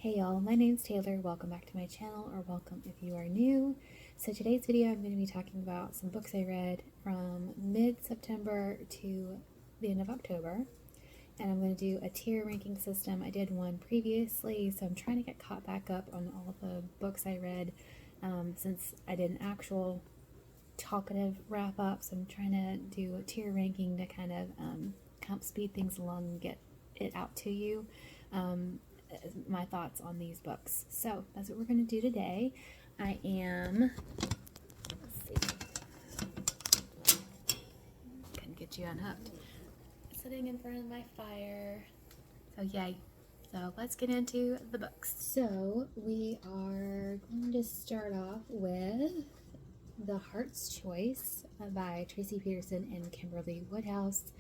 Hey y'all, my name's Taylor. Welcome back to my channel, or welcome if you are new. So today's video I'm going to be talking about some books I read from mid-September to the end of October. And I'm going to do a tier ranking system. I did one previously, so I'm trying to get caught back up on all the books I read since I did an actual talkative wrap up. So I'm trying to do a tier ranking to kind of help speed things along and get it out to you. My thoughts on these books. So that's what we're going to do today. I am, let's see, can get you unhooked, sitting in front of my fire. So yay. So let's get into the books. So we are going to start off with The Heart's Choice by Tracy Peterson and Kimberly Woodhouse.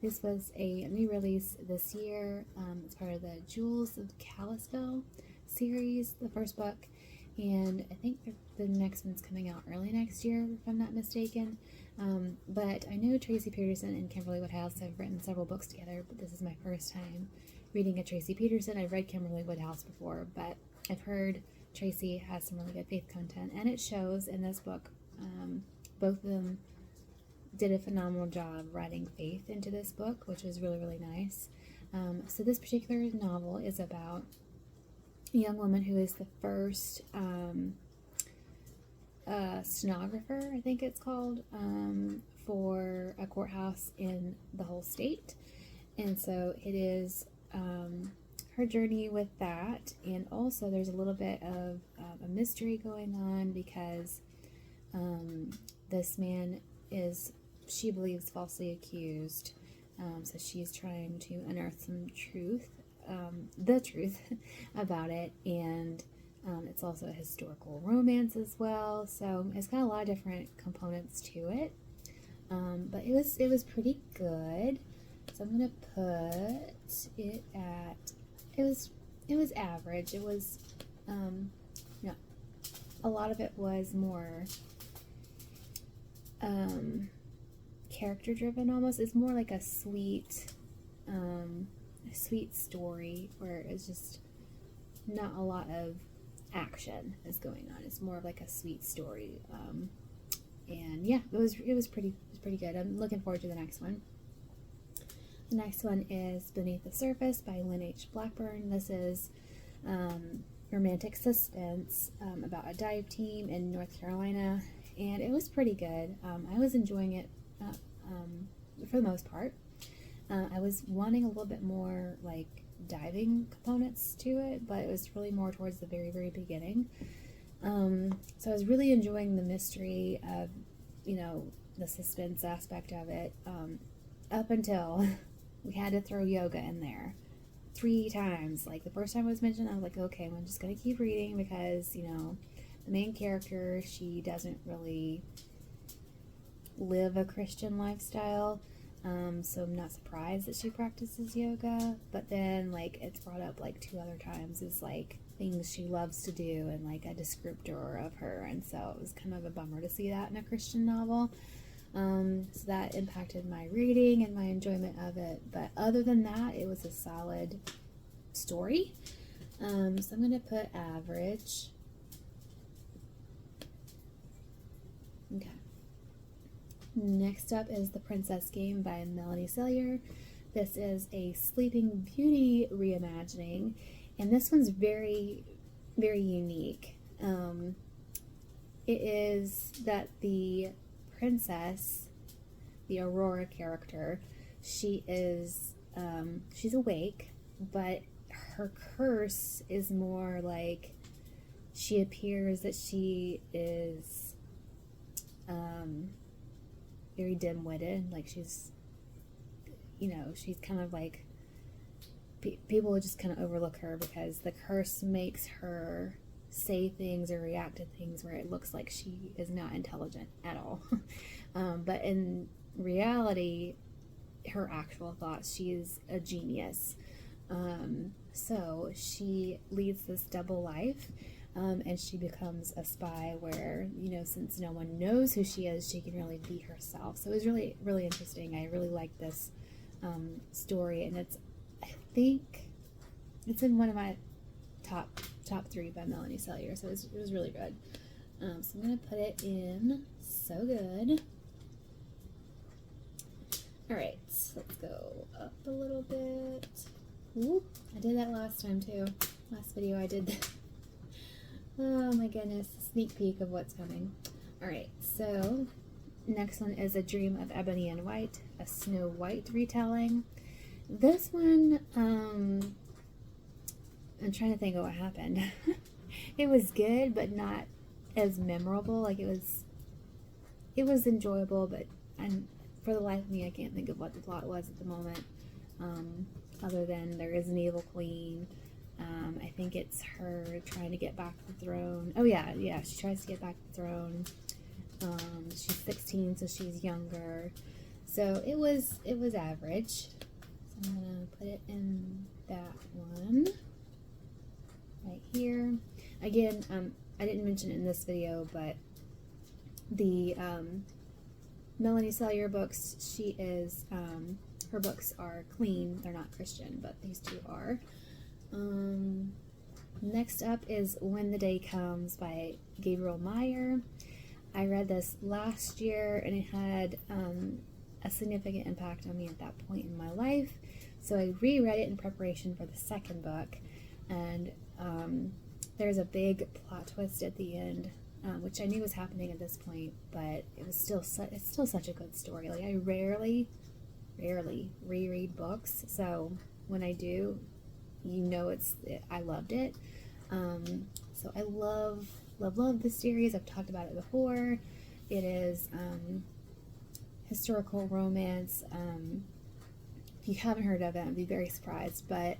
This was a new release this year. It's part of the Jewels of Kalispell series, the first book, and I think the next one's coming out early next year, if I'm not mistaken. But I know Tracy Peterson and Kimberly Woodhouse have written several books together, but this is my first time reading a Tracy Peterson. I've read Kimberly Woodhouse before, but I've heard Tracy has some really good faith content, and it shows in this book. Both of them did a phenomenal job writing faith into this book, which was really, really nice. So this particular novel is about a young woman who is the first stenographer, I think it's called, for a courthouse in the whole state. And so it is her journey with that, and also there's a little bit of a mystery going on because this man is, she believes, falsely accused. So she's trying to unearth some truth, the truth about it, and it's also a historical romance as well. So it's got a lot of different components to it, but it was pretty good. So I'm gonna put it at, it was average. It was a lot of it was more character driven almost. It's more like a sweet story where it's just not a lot of action is going on. It's more of like a sweet story, and yeah, it was pretty good. I'm looking forward to the next one. The next one is Beneath the Surface by Lynn H. Blackburn. This is romantic suspense about a dive team in North Carolina, and it was pretty good. I was enjoying it for the most part. I was wanting a little bit more like diving components to it, but it was really more towards the very, very beginning. So I was really enjoying the mystery of, the suspense aspect of it, up until we had to throw yoga in there 3 times. Like the first time it was mentioned, I was like, okay, I'm just gonna keep reading because, the main character, she doesn't really live a Christian lifestyle, so I'm not surprised that she practices yoga. But then like it's brought up like 2 other times as like things she loves to do and like a descriptor of her, and so it was kind of a bummer to see that in a Christian novel. So that impacted my reading and my enjoyment of it, but other than that, it was a solid story. So I'm gonna put average. Okay. Next up is The Princess Game by Melanie Sellier. This is a Sleeping Beauty reimagining, and this one's very, very unique. It is that the princess, the Aurora character, she is, she's awake, but her curse is more like she appears that she is very dim-witted, like she's kind of like, people just kind of overlook her because the curse makes her say things or react to things where it looks like she is not intelligent at all. But in reality, her actual thoughts, she is a genius. So she leads this double life, and she becomes a spy where, since no one knows who she is, she can really be herself. So it was really, really interesting. I really liked this story, and I think it's in one of my top 3 by Melanie Sellier, so it was really good. So I'm gonna put it in So Good. All right, let's go up a little bit. Ooh, I did that last time too. Last video I did that. Oh my goodness, sneak peek of what's coming. All right, so next one is A Dream of Ebony and White, a Snow White retelling. This one, I'm trying to think of what happened. It was good, but not as memorable. Like it was enjoyable, but for the life of me, I can't think of what the plot was at the moment. Other than there is an evil queen. I think it's her trying to get back the throne. Oh yeah, she tries to get back the throne. She's 16, so she's younger. So it was average. So I'm gonna put it in that one right here. Again, I didn't mention it in this video, but the Melanie Sellier books, she is her books are clean. They're not Christian, but these two are. Next up is When the Day Comes by Gabriel Meyer. I read this last year and it had a significant impact on me at that point in my life. So I reread it in preparation for the second book, and there's a big plot twist at the end, which I knew was happening at this point, but it's still such a good story. Like I rarely reread books, so when I do, you know I loved it. So I love this series. I've talked about it before. It is historical romance. If you haven't heard of it, I'd be very surprised, but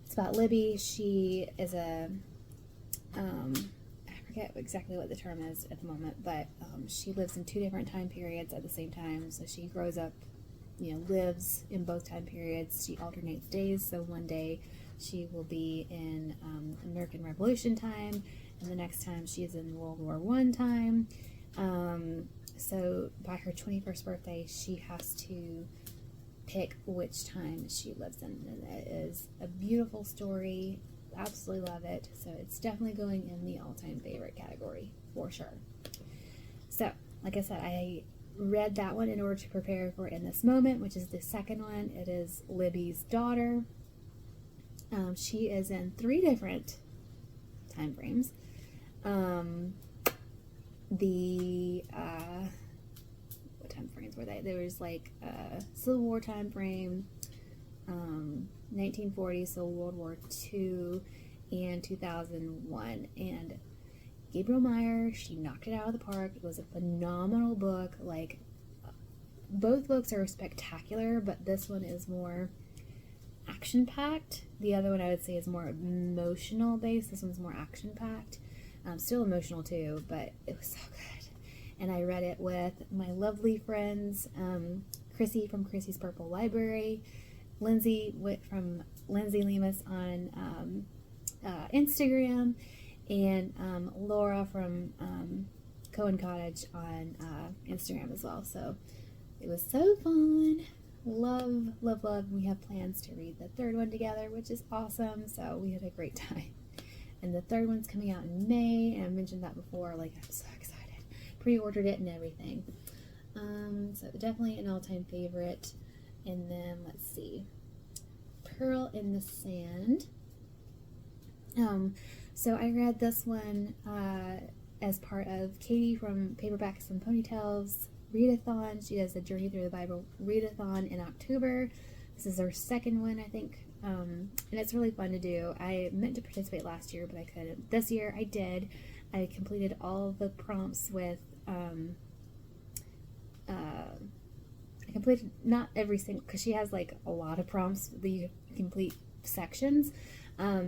it's about Libby. She is I forget exactly what the term is at the moment, but she lives in 2 different time periods at the same time. So she grows up, lives in both time periods. She alternates days. So one day she will be in American Revolution time, and the next time she is in World War I time. So by her 21st birthday, she has to pick which time she lives in, and it is a beautiful story. Absolutely love it. So it's definitely going in the all-time favorite category for sure. So like I said, I read that one in order to prepare for In This Moment, which is the second one. It is Libby's daughter. She is in 3 different time frames. What time frames were they? There was like Civil War time frame, 1940, so World War II, and 2001. And Gabriel Meyer, she knocked it out of the park. It was a phenomenal book. Like, both books are spectacular, but this one is more action-packed. The other one I would say is more emotional based. This one's more action-packed. Still emotional too, but it was so good. And I read it with my lovely friends, Chrissy from Chrissy's Purple Library, Lindsay from Lindsay Lemus on Instagram, and Laura from Cohen Cottage on Instagram as well. So it was so fun. Love. We have plans to read the third one together, which is awesome. So we had a great time. And the third one's coming out in May, and I mentioned that before. Like, I'm so excited. Pre-ordered it and everything. So definitely an all-time favorite. And then let's see, Pearl in the Sand. So I read this one as part of Katie from Paperbacks and Ponytails Readathon. She does a Journey Through the Bible Readathon in October. This is her second one, I think, and it's really fun to do. I meant to participate last year, but I couldn't. This year I did. I completed all the prompts with I completed not every single, because she has like a lot of prompts that you complete sections.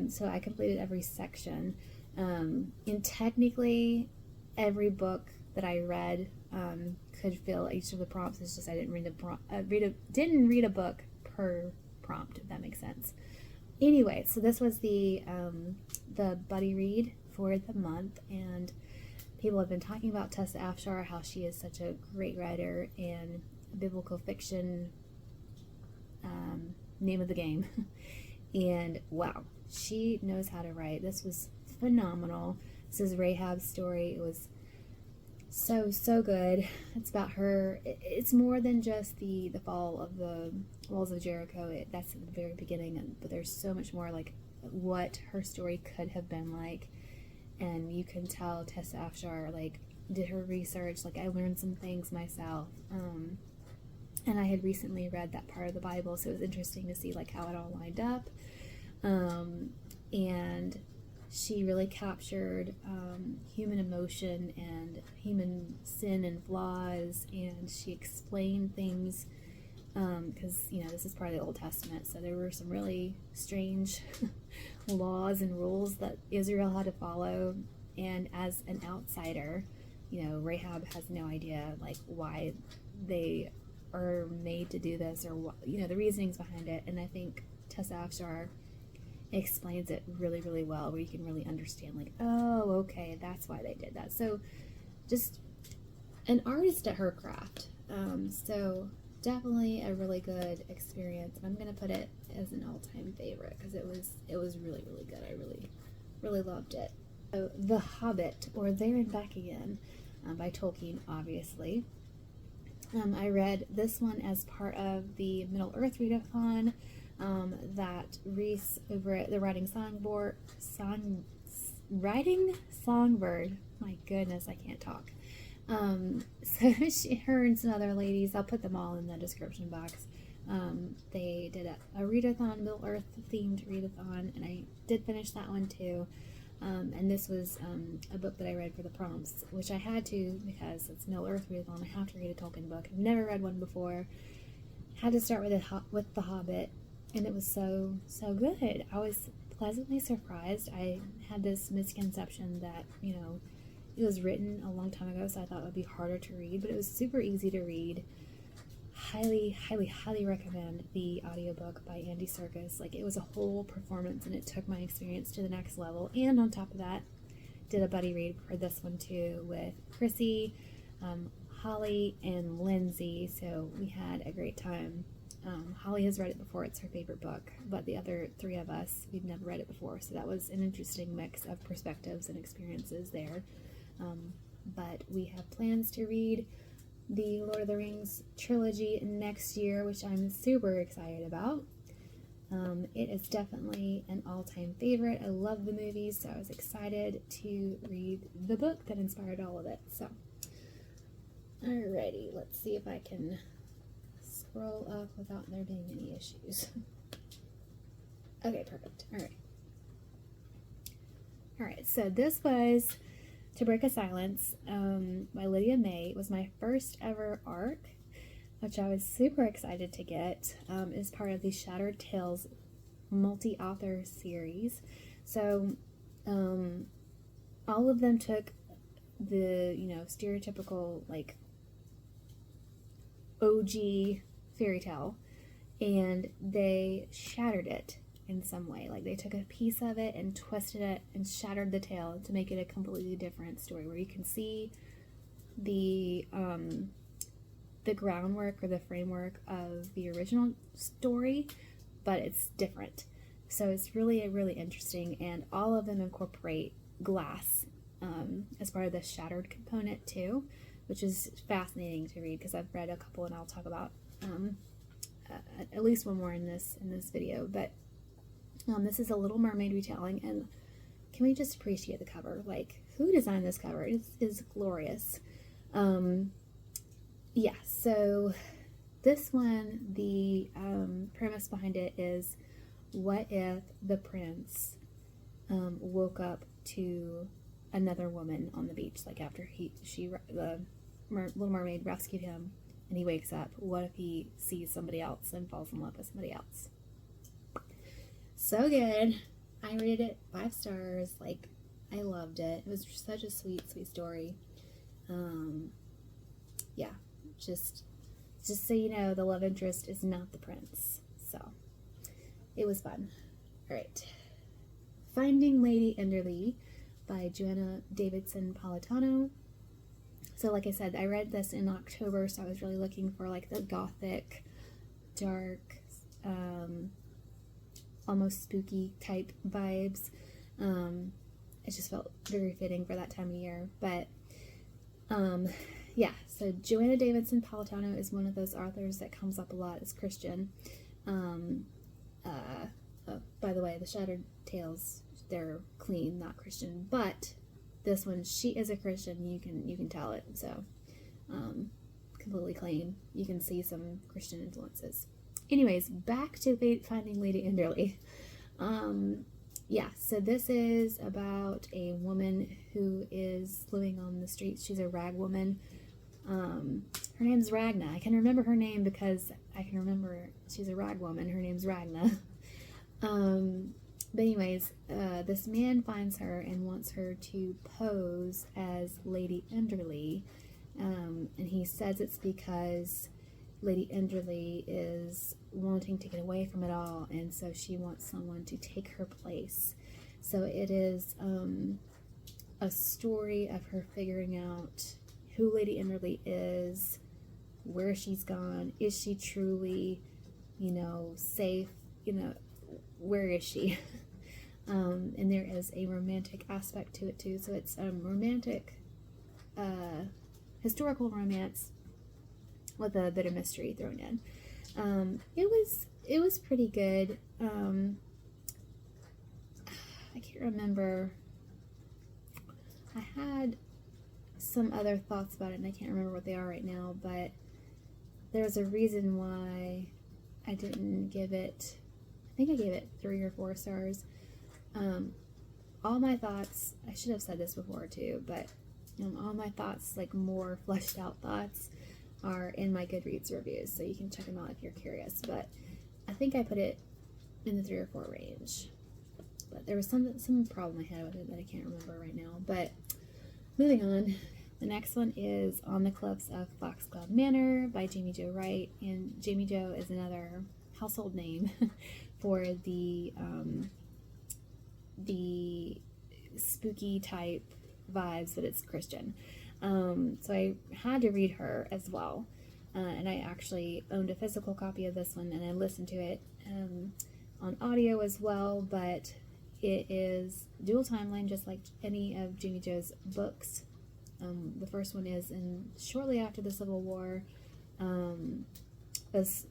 So I completed every section, and technically every book that I read could fill each of the prompts. It's just I didn't read a book per prompt, if that makes sense. Anyway, so this was the buddy read for the month, and people have been talking about Tessa Afshar, how she is such a great writer and biblical fiction, name of the game. And wow, she knows how to write. This was phenomenal. This is Rahab's story. It was so good. It's about her. It's more than just the fall of the walls of Jericho. That's at the very beginning, but there's so much more, like what her story could have been like. And you can tell Tessa Afshar like did her research. Like I learned some things myself, and I had recently read that part of the Bible, so it was interesting to see like how it all lined up. And she really captured human emotion and human sin and flaws, and she explained things because, you know, this is part of the Old Testament, so there were some really strange laws and rules that Israel had to follow, and as an outsider, you know, Rahab has no idea like why they are made to do this, or what, you know, the reasonings behind it. And I think Tessa Afshar explains it really well, where you can really understand like, oh, okay, that's why they did that. So just an artist at her craft. So definitely a really good experience. I'm gonna put it as an all-time favorite because it was really good. I really loved it. So The Hobbit, or There and Back Again, by Tolkien, obviously. I read this one as part of the Middle Earth Readathon that Reese over at the Writing Songbird, my goodness, I can't talk. So her and some other ladies, I'll put them all in the description box. They did a readathon, Middle Earth themed readathon, and I did finish that one too. And this was a book that I read for the prompts, which I had to because it's Middle Earth Readathon. I have to read a Tolkien book. I've never read one before. Had to start with The Hobbit, and it was so good. I was pleasantly surprised. I had this misconception that, you know, it was written a long time ago, so I thought it would be harder to read, but it was super easy to read. Highly recommend the audiobook by Andy Serkis. Like, it was a whole performance, and it took my experience to the next level. And on top of that, did a buddy read for this one too with Chrissy, Holly, and Lindsay. So we had a great time. Holly has read it before. It's her favorite book, but the other three of us, we've never read it before. So that was an interesting mix of perspectives and experiences there. But we have plans to read the Lord of the Rings trilogy next year, which I'm super excited about. It is definitely an all-time favorite. I love the movies, so I was excited to read the book that inspired all of it. So, alrighty, let's see if I can scroll up without there being any issues. Okay, perfect. Alright, so this was To Break a Silence by Lydia May. It was my first ever ARC, which I was super excited to get. As part of the Shattered Tales multi-author series. So all of them took the, you know, stereotypical like OG fairy tale, and they shattered it in some way. Like, they took a piece of it and twisted it and shattered the tale to make it a completely different story, where you can see the groundwork or the framework of the original story, but it's different. So it's really interesting, and all of them incorporate glass as part of the shattered component too, which is fascinating to read because I've read a couple, and I'll talk about at least one more in this video. But this is a Little Mermaid retelling, and can we just appreciate the cover? Like, who designed this cover? It is glorious. Yeah, so this one, the premise behind it is, what if the prince woke up to another woman on the beach, like after the Little Mermaid rescued him, and he wakes up? What if he sees somebody else and falls in love with somebody else? So good. I rated it 5 stars. Like, I loved it. It was such a sweet story. Yeah, just so you know, the love interest is not the prince. So it was fun. All right, Finding Lady Enderley by Joanna Davidson Politano. So like I said, I read this in October, so I was really looking for like the gothic, dark, almost spooky type vibes. It just felt very fitting for that time of year. But yeah, so Joanna Davidson Politano is one of those authors that comes up a lot as Christian. By the way, the Shattered Tales, they're clean, not Christian, but this one, she is a Christian. You can tell it. So completely clean. You can see some Christian influences. Anyways, back to Finding Lady Enderley. Yeah, so this is about a woman who is living on the streets. She's a rag woman. Her name's Ragna. I can remember her name because I can remember she's a rag woman. Her name's Ragna. But anyways, this man finds her and wants her to pose as Lady Enderley. And he says it's because Lady Enderley is wanting to get away from it all, and so she wants someone to take her place. So it is a story of her figuring out who Lady Enderley is, where she's gone, is she truly, safe, where is she? And there is a romantic aspect to it too. So it's romantic, historical romance with a bit of mystery thrown in. It was pretty good. I can't remember. I had some other thoughts about it, and I can't remember what they are right now, but there's a reason why I didn't give it, I think I gave it 3 or 4 stars. All my thoughts, I should have said this before too, but all my thoughts, like more fleshed out thoughts, are in my Goodreads reviews, so you can check them out if you're curious. But I think I put it in the 3 or 4 range. But there was some problem I had with it that I can't remember right now. But moving on, the next one is On the Cliffs of Foxglove Manor by Jamie Jo Wright. And Jamie Jo is another household name for the spooky type vibes, but it's Christian. So I had to read her as well. And I actually owned a physical copy of this one, and I listened to it on audio as well, but it is dual timeline, just like any of Jamie Jo's books. The first one is shortly after the Civil War. This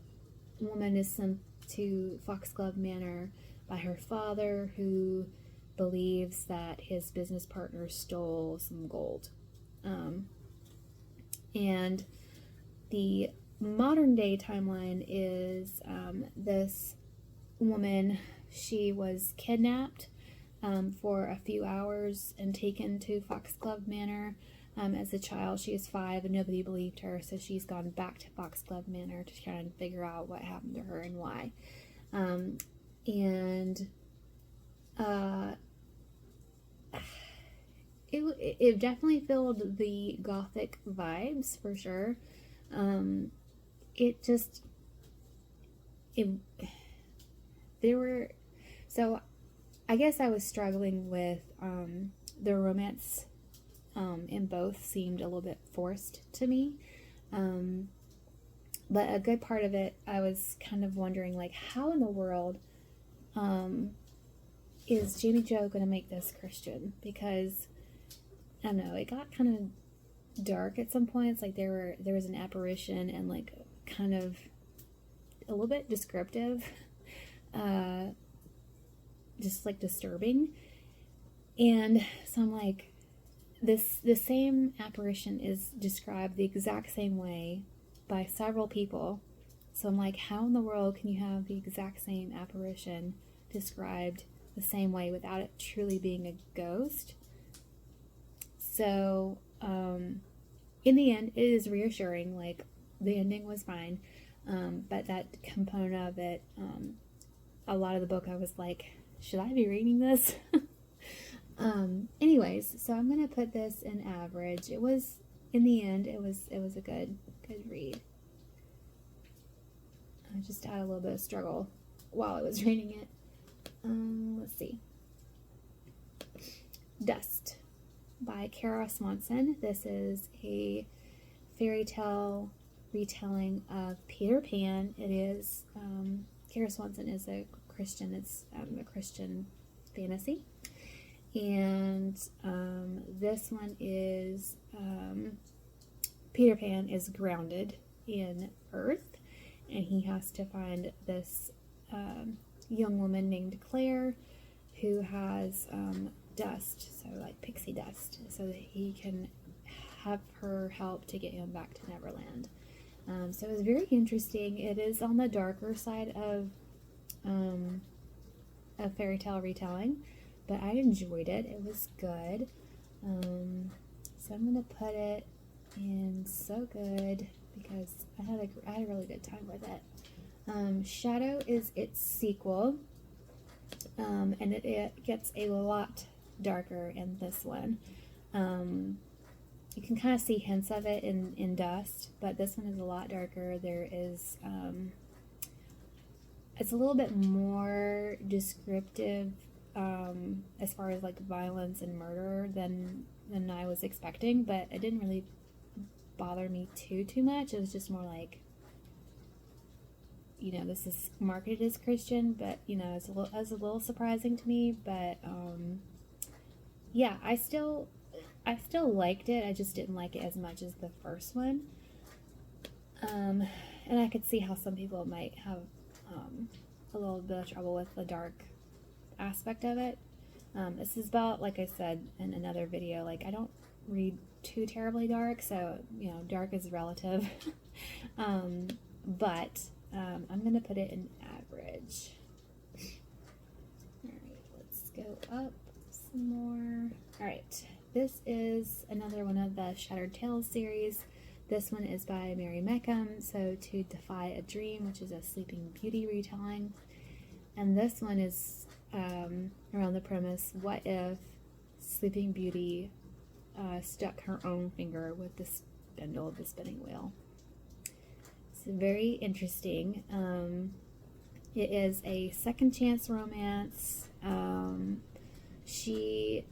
woman is sent to Foxglove Manor by her father, who believes that his business partner stole some gold. And the modern day timeline is this woman, she was kidnapped for a few hours and taken to Foxglove Manor as a child. She is 5 and nobody believed her, so she's gone back to Foxglove Manor to try and figure out what happened to her and why. It definitely filled the gothic vibes for sure. So I guess I was struggling with the romance in both seemed a little bit forced to me. But a good part of it, I was kind of wondering, like, how in the world is Jamie Jo going to make this Christian? Because, I don't know, it got kind of dark at some points. Like, there was an apparition and, like, kind of a little bit descriptive. Just, like, disturbing. And so I'm like, the same apparition is described the exact same way by several people. So I'm like, how in the world can you have the exact same apparition described the same way without it truly being a ghost? So in the end, it is reassuring. Like, the ending was fine, but that component of it, a lot of the book I was like, should I be reading this? Anyways, so I'm gonna put this in average. It was, in the end, it was a good read. I just had a little bit of struggle while I was reading it. Let's see. Dust by Kara Swanson. This is a fairy tale retelling of Peter Pan. It is, Kara Swanson is a Christian. It's a Christian fantasy. And this one is Peter Pan is grounded in Earth, and he has to find this young woman named Claire who has dust, so like pixie dust, so that he can have her help to get him back to Neverland. So it was very interesting. It is on the darker side of a fairy tale retelling, but I enjoyed it. It was good. So I'm gonna put it in So Good because I had a really good time with it. Shadow is its sequel, and it gets a lot darker in this one. You can kind of see hints of it in Dust, but this one is a lot darker. There is, it's a little bit more descriptive as far as like violence and murder than I was expecting, but it didn't really bother me too much. It was just more like, you know, this is marketed as Christian, but you know, it was a little surprising to me. But yeah, I still liked it. I just didn't like it as much as the first one. And I could see how some people might have a little bit of trouble with the dark aspect of it. This is about, like I said in another video, like I don't read too terribly dark, so you know, dark is relative. But I'm gonna put it in average. Alright, let's go up some more. Alright, this is another one of the Shattered Tales series. This one is by Mary Meckham, so To Defy a Dream, which is a Sleeping Beauty retelling. And this one is around the premise, what if Sleeping Beauty stuck her own finger with the spindle of the spinning wheel? It's very interesting. It is a second chance romance. She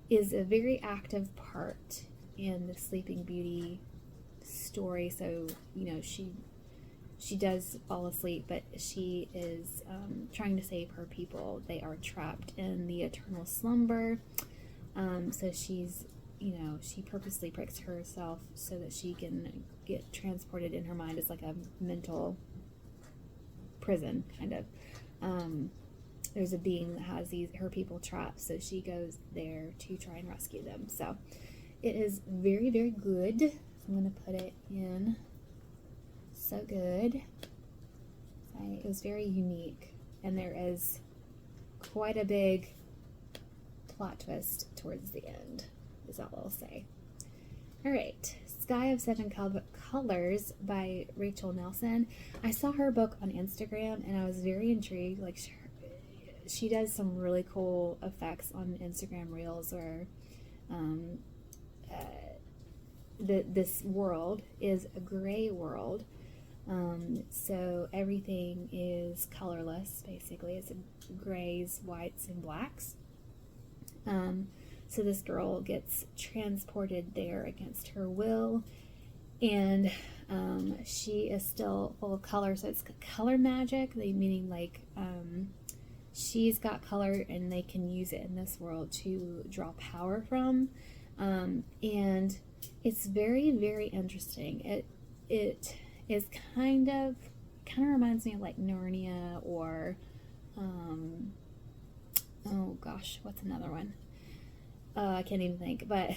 is a very active part in the Sleeping Beauty story, so you know, she does fall asleep, but she is trying to save her people. They are trapped in the eternal slumber. So she's, you know, she purposely pricks herself so that she can get transported in her mind. It's like a mental prison, kind of. There's a being that has her people trapped, so she goes there to try and rescue them. So it is very, very good. I'm going to put it in So Good. It was very unique, and there is quite a big plot twist towards the end, is all I'll say. Alright, Sky of Seven Colors by Rachel Nelson. I saw her book on Instagram, and I was very intrigued. Like, she does some really cool effects on Instagram Reels where this world is a gray world. So everything is colorless, basically. It's grays, whites, and blacks. So this girl gets transported there against her will, and she is still full of color. So it's color magic, meaning like she's got color and they can use it in this world to draw power from. And it's very, very interesting. It is kind of reminds me of like Narnia, or oh gosh, what's another one? I can't even think, but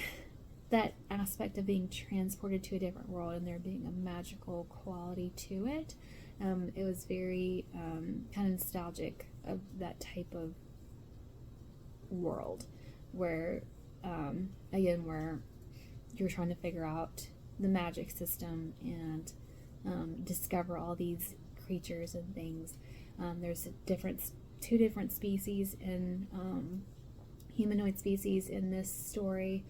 that aspect of being transported to a different world and there being a magical quality to it. It was very kind of nostalgic of that type of world where, again, where you're trying to figure out the magic system and discover all these creatures and things. There's two different species in humanoid species in this story,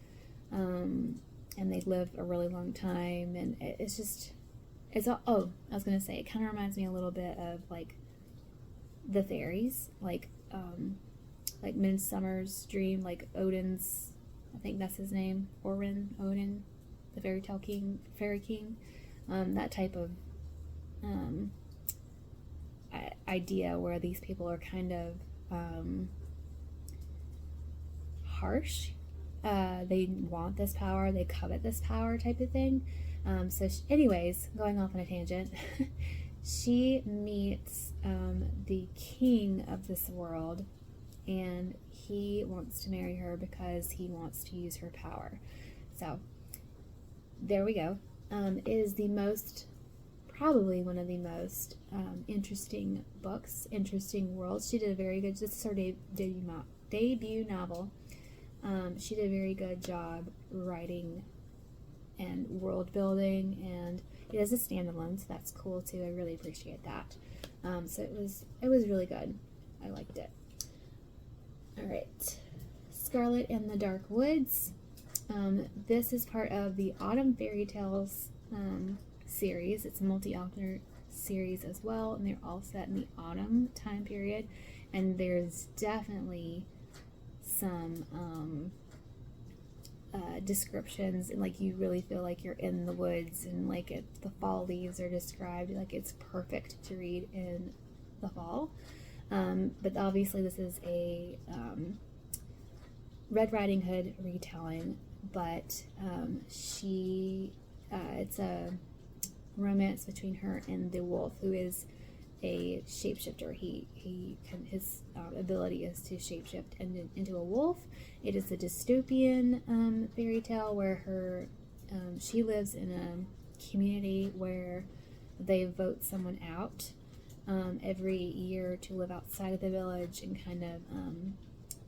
and they live a really long time, and I was gonna say, it kind of reminds me a little bit of like the fairies, like Midsummer's Dream, like Odin's, I think that's his name, Odin, the fairy king, that type of idea where these people are kind of harsh. They want this power, they covet this power type of thing. Anyways, going off on a tangent, she meets the king of this world, and he wants to marry her because he wants to use her power. So there we go. It is probably one of the most interesting books, interesting worlds. She did a very good, this is her debut novel. She did a very good job writing and world building, and it is a standalone, so that's cool too. I really appreciate that. So it was really good. I liked it. All right, Scarlet and the Dark Woods. This is part of the Autumn Fairy Tales series. It's a multi-author series as well, and they're all set in the autumn time period. And there's definitely some descriptions, and like you really feel like you're in the woods, and like the fall leaves are described. Like it's perfect to read in the fall. But obviously this is a Red Riding Hood retelling, but it's a romance between her and the wolf, who is a shapeshifter. His ability is to shapeshift into a wolf. It is a dystopian fairy tale where she lives in a community where they vote someone out every year to live outside of the village and kind of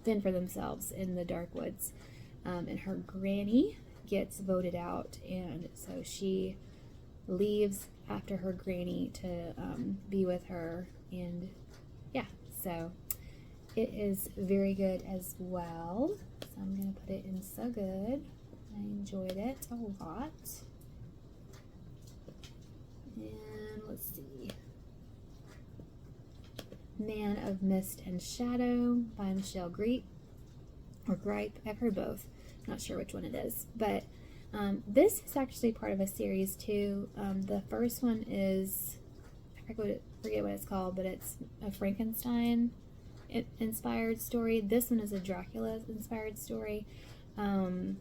fend for themselves in the dark woods. And her granny gets voted out, and so she leaves after her granny to be with her, and yeah, so it is very good as well. So I'm gonna put it in So Good. I enjoyed it a lot. And let's see, Man of Mist and Shadow by Michelle Gripe. I've heard both. Not sure which one it is, but this is actually part of a series too. The first one is, I forget what it's called, but it's a Frankenstein inspired story. This one is a Dracula inspired story, and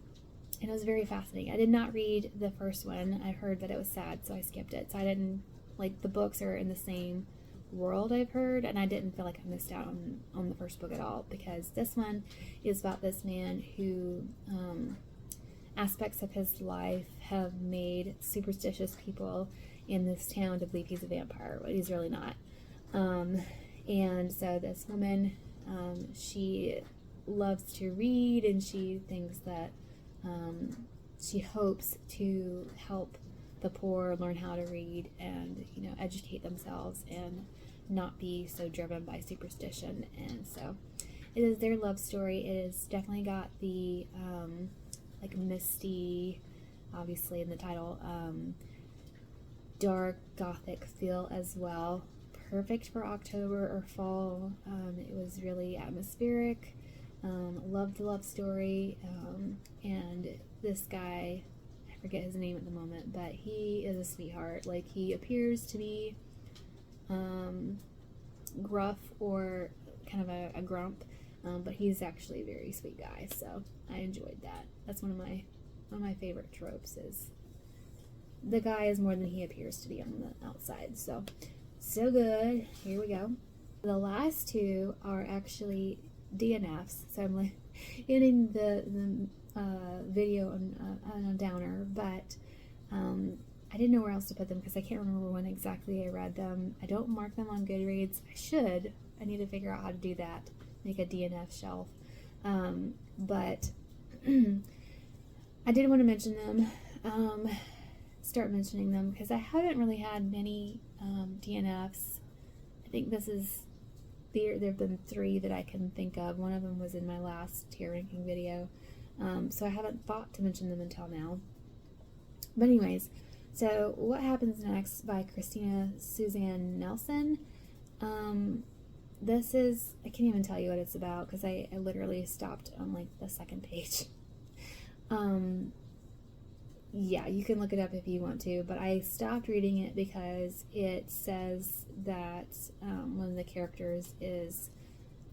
it was very fascinating. I did not read the first one. I heard that it was sad, so I skipped it. So I didn't, like, the books are in the same world, I've heard, and I didn't feel like I missed out on the first book at all, because this one is about this man who aspects of his life have made superstitious people in this town to believe he's a vampire, but he's really not. And so this woman, she loves to read, and she thinks that she hopes to help the poor learn how to read and, educate themselves and not be so driven by superstition. And so it is their love story. It has definitely got the like misty, obviously in the title, dark gothic feel as well. Perfect for October or fall. It was really atmospheric. Loved the love story, and this guy, I forget his name at the moment, but he is a sweetheart. Like, he appears to be gruff or kind of a grump, but he's actually a very sweet guy, so I enjoyed that. That's one of my favorite tropes, is the guy is more than he appears to be on the outside. So good. Here we go. The last two are actually DNFs, so I'm like ending the video on a downer, but I didn't know where else to put them because I can't remember when exactly I read them. I don't mark them on Goodreads. I should. I need to figure out how to do that, make a DNF shelf. But I did want to mention them, start mentioning them, because I haven't really had many DNFs. I think there have been 3 that I can think of. One of them was in my last tier ranking video, so I haven't thought to mention them until now. But anyways, so What Happens Next by Christina Suzanne Nelson. This is, I can't even tell you what it's about because I literally stopped on like the second page. yeah, you can look it up if you want to, but I stopped reading it because it says that one of the characters is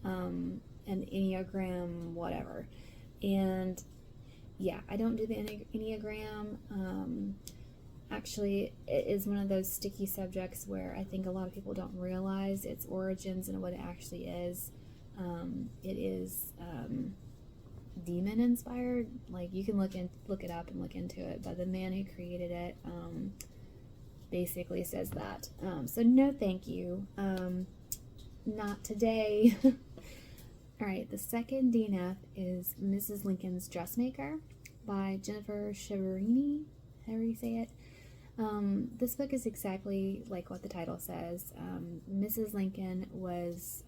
an Enneagram whatever. And yeah, I don't do the Enneagram. Actually, it is one of those sticky subjects where I think a lot of people don't realize its origins and what it actually is. It is demon inspired. Like, you can look it up and look into it, but the man who created it basically says that. So no thank you. Not today. Alright, the second DNF is Mrs. Lincoln's Dressmaker by Jennifer Shiverini, however you say it. This book is exactly like what the title says. Mrs. Lincoln was,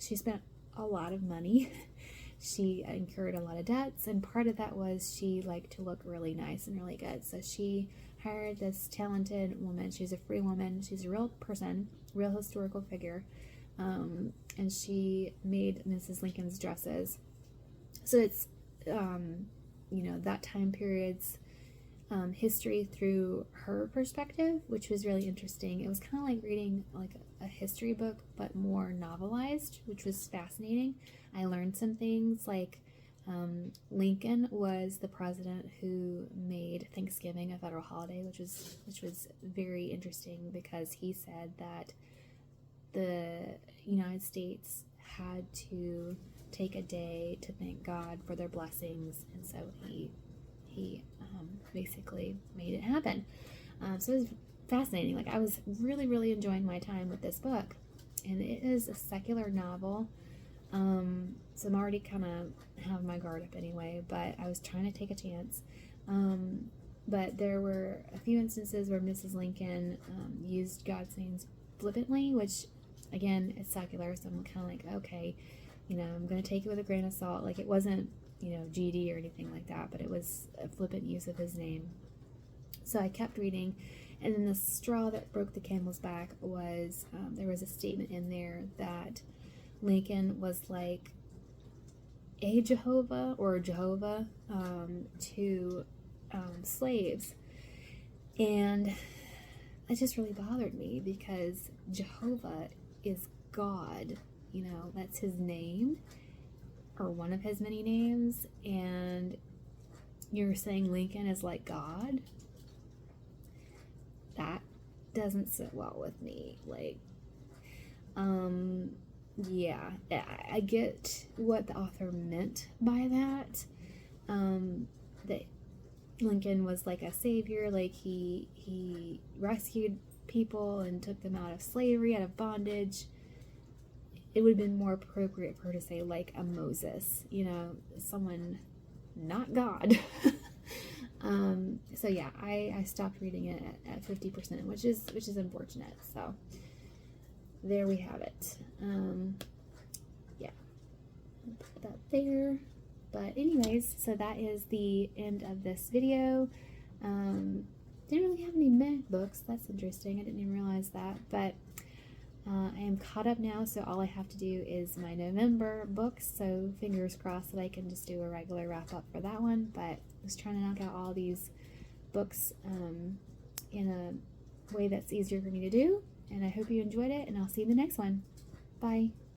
she spent a lot of money. She incurred a lot of debts, and part of that was she liked to look really nice and really good. So she hired this talented woman. She's a free woman. She's a real person, real historical figure. And she made Mrs. Lincoln's dresses. So it's, you know, that time period's history through her perspective, which was really interesting. It was kind of like reading like a history book, but more novelized, which was fascinating. I learned some things like Lincoln was the president who made Thanksgiving a federal holiday, which was very interesting because he said that the United States had to take a day to thank God for their blessings, and so he basically made it happen. So it was fascinating. Like, I was really enjoying my time with this book, and it is a secular novel. So I'm already kind of have my guard up anyway, but I was trying to take a chance. But there were a few instances where Mrs. Lincoln used God's names flippantly, which again is secular, so I'm kind of like, okay, you know, I'm going to take it with a grain of salt. Like, it wasn't, you know, GD or anything like that, but it was a flippant use of his name. So I kept reading, and then the straw that broke the camel's back was there was a statement in there that Lincoln was like a Jehovah to slaves, and it just really bothered me because Jehovah is God, you know, that's his name, or one of his many names, and you're saying Lincoln is like God? That doesn't sit well with me. Like, yeah, I get what the author meant by that, that Lincoln was like a savior, like he rescued people and took them out of slavery, out of bondage. It would have been more appropriate for her to say like a Moses, you know, someone not God. So yeah, I stopped reading it at 50%, which is unfortunate. So there we have it. Yeah, I'll put that there. But anyways, so that is the end of this video. Didn't really have any meh books. That's interesting. I didn't even realize that. But I am caught up now, so all I have to do is my November books. So fingers crossed that I can just do a regular wrap up for that one. But I was trying to knock out all these books in a way that's easier for me to do. And I hope you enjoyed it, and I'll see you in the next one. Bye.